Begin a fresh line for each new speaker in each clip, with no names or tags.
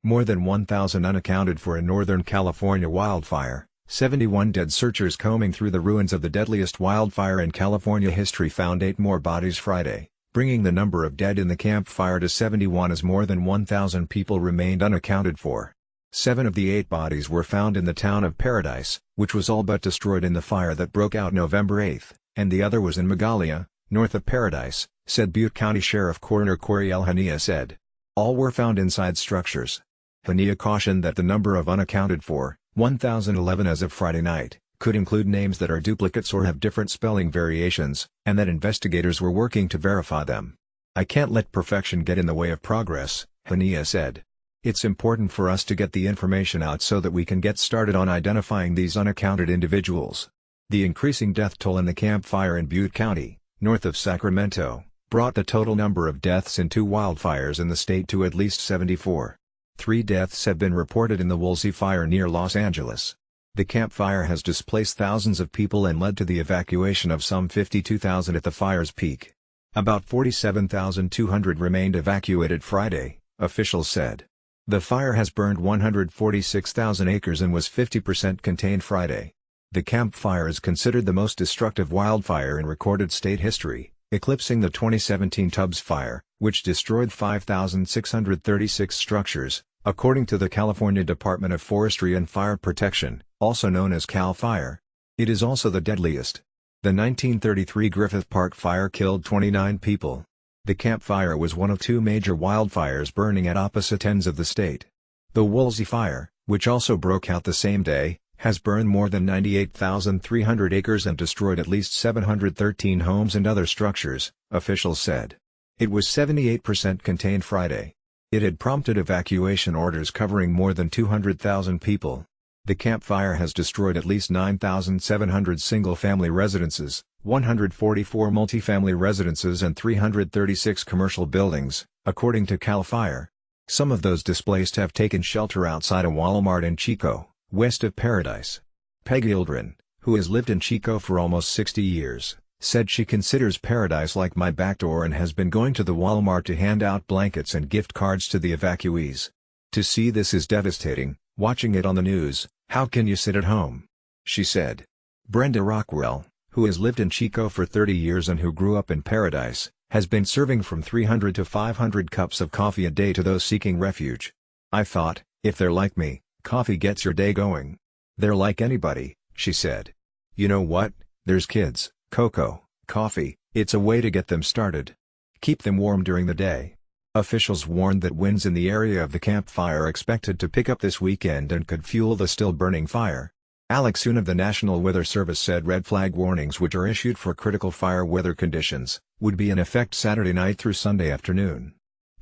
More than 1,000 unaccounted for in Northern California wildfire, 71 dead. Searchers combing through the ruins of the deadliest wildfire in California history found 8 more bodies Friday, bringing the number of dead in the Camp Fire to 71 as more than 1,000 people remained unaccounted for. 7 of the 8 bodies were found in the town of Paradise, which was all but destroyed in the fire that broke out November 8, and the other was in Magalia, north of Paradise, said Butte County Sheriff Coroner Coriel Hania said. All were found inside structures. Hania cautioned that the number of unaccounted for, 1,011 as of Friday night, could include names that are duplicates or have different spelling variations, and that investigators were working to verify them. "I can't let perfection get in the way of progress," Hania said. "It's important for us to get the information out so that we can get started on identifying these unaccounted individuals." The increasing death toll in the Camp Fire in Butte County, north of Sacramento, brought the total number of deaths in 2 wildfires in the state to at least 74. 3 deaths have been reported in the Woolsey Fire near Los Angeles. The Camp Fire has displaced thousands of people and led to the evacuation of some 52,000 at the fire's peak. About 47,200 remained evacuated Friday, officials said. The fire has burned 146,000 acres and was 50% contained Friday. The Camp Fire is considered the most destructive wildfire in recorded state history, eclipsing the 2017 Tubbs Fire, which destroyed 5,636 structures, according to the California Department of Forestry and Fire Protection, also known as CAL FIRE. It is also the deadliest. The 1933 Griffith Park fire killed 29 people. The Camp Fire was one of 2 major wildfires burning at opposite ends of the state. The Woolsey Fire, which also broke out the same day, has burned more than 98,300 acres and destroyed at least 713 homes and other structures, officials said. It was 78% contained Friday. It had prompted evacuation orders covering more than 200,000 people. The Camp Fire has destroyed at least 9,700 single-family residences, 144 multifamily residences and 336 commercial buildings, according to CAL FIRE. Some of those displaced have taken shelter outside a Walmart in Chico, west of Paradise. Peggy Ildren, who has lived in Chico for almost 60 years, said she considers Paradise like my back door and has been going to the Walmart to hand out blankets and gift cards to the evacuees. "To see this is devastating, watching it on the news, how can you sit at home?" she said. Brenda Rockwell, who has lived in Chico for 30 years and who grew up in Paradise, has been serving from 300 to 500 cups of coffee a day to those seeking refuge. "I thought, if they're like me, coffee gets your day going. They're like anybody," she said. "You know what, there's kids, cocoa, coffee, it's a way to get them started. Keep them warm during the day." Officials warned that winds in the area of the Camp Fire are expected to pick up this weekend and could fuel the still burning fire. Alex Soon of the National Weather Service said red flag warnings, which are issued for critical fire weather conditions, would be in effect Saturday night through Sunday afternoon.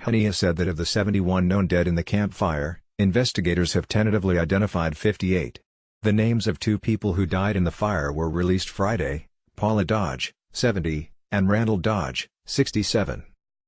Hania said that of the 71 known dead in the Camp Fire, investigators have tentatively identified 58. The names of 2 people who died in the fire were released Friday: Paula Dodge, 70, and Randall Dodge, 67.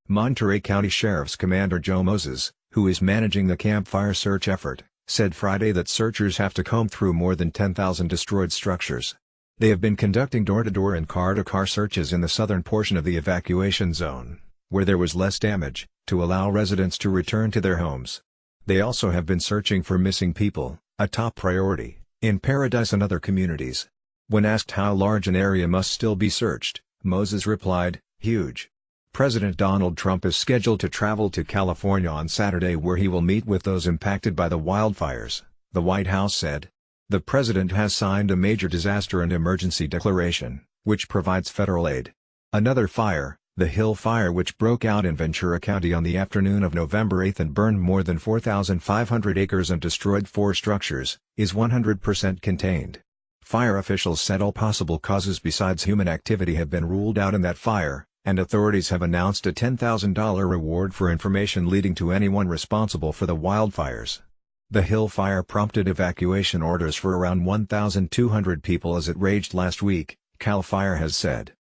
Monterey County Sheriff's Commander Joe Moses, who is managing the Camp Fire search effort, said Friday that searchers have to comb through more than 10,000 destroyed structures. They have been conducting door-to-door and car-to-car searches in the southern portion of the evacuation zone, where there was less damage, to allow residents to return to their homes. They also have been searching for missing people, a top priority, in Paradise and other communities. When asked how large an area must still be searched, Moses replied, "Huge." President Donald Trump is scheduled to travel to California on Saturday, where he will meet with those impacted by the wildfires, the White House said. The president has signed a major disaster and emergency declaration, which provides federal aid. Another fire, the Hill Fire, which broke out in Ventura County on the afternoon of November 8 and burned more than 4,500 acres and destroyed 4 structures, is 100% contained. Fire officials said all possible causes besides human activity have been ruled out in that fire, and authorities have announced a $10,000 reward for information leading to anyone responsible for the wildfires. The Hill Fire prompted evacuation orders for around 1,200 people as it raged last week, CAL FIRE has said.